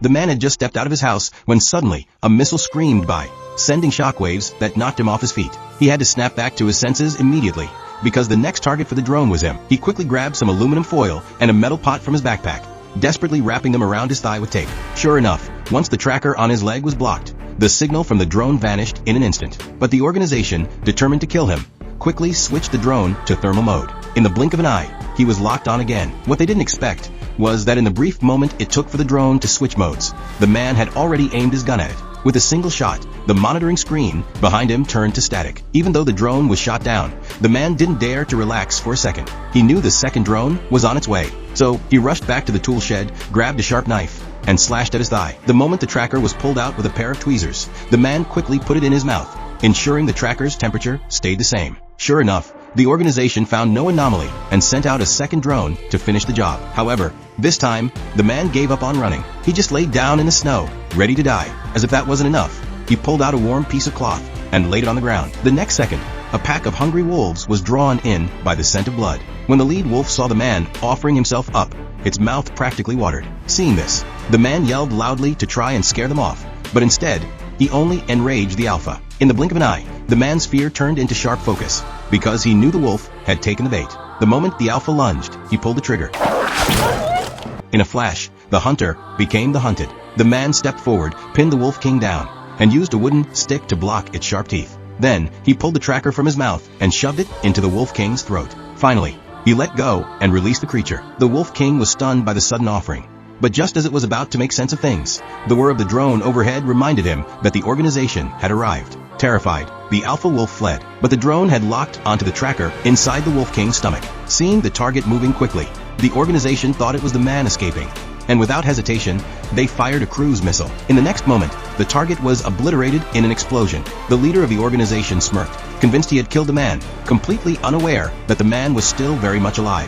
The man had just stepped out of his house when suddenly a missile screamed by, sending shockwaves that knocked him off his feet. He had to snap back to his senses immediately, because the next target for the drone was him. He quickly grabbed some aluminum foil and a metal pot from his backpack, desperately wrapping them around his thigh with tape. Sure enough, once the tracker on his leg was blocked, the signal from the drone vanished in an instant. But the organization, determined to kill him, quickly switched the drone to thermal mode. In the blink of an eye, he was locked on again. What they didn't expect was that in the brief moment it took for the drone to switch modes, the man had already aimed his gun at it. With a single shot, the monitoring screen behind him turned to static. Even though the drone was shot down, the man didn't dare to relax for a second. He knew the second drone was on its way. So he rushed back to the tool shed, grabbed a sharp knife, and slashed at his thigh. The moment the tracker was pulled out with a pair of tweezers, the man quickly put it in his mouth, ensuring the tracker's temperature stayed the same. Sure enough, the organization found no anomaly and sent out a second drone to finish the job. However, this time, the man gave up on running. He just laid down in the snow, ready to die. As if that wasn't enough, he pulled out a warm piece of cloth and laid it on the ground. The next second, a pack of hungry wolves was drawn in by the scent of blood. When the lead wolf saw the man offering himself up, its mouth practically watered. Seeing this, the man yelled loudly to try and scare them off, but instead, he only enraged the alpha. In the blink of an eye, the man's fear turned into sharp focus, because he knew the wolf had taken the bait. The moment the alpha lunged, he pulled the trigger. In a flash, the hunter became the hunted. The man stepped forward, pinned the wolf king down, and used a wooden stick to block its sharp teeth. Then, he pulled the tracker from his mouth and shoved it into the wolf king's throat. Finally, he let go and released the creature. The wolf king was stunned by the sudden offering. But just as it was about to make sense of things, the whir of the drone overhead reminded him that the organization had arrived. Terrified, the alpha wolf fled, but the drone had locked onto the tracker inside the wolf king's stomach. Seeing the target moving quickly, the organization thought it was the man escaping, and without hesitation, they fired a cruise missile. In the next moment, the target was obliterated in an explosion. The leader of the organization smirked, convinced he had killed the man, completely unaware that the man was still very much alive.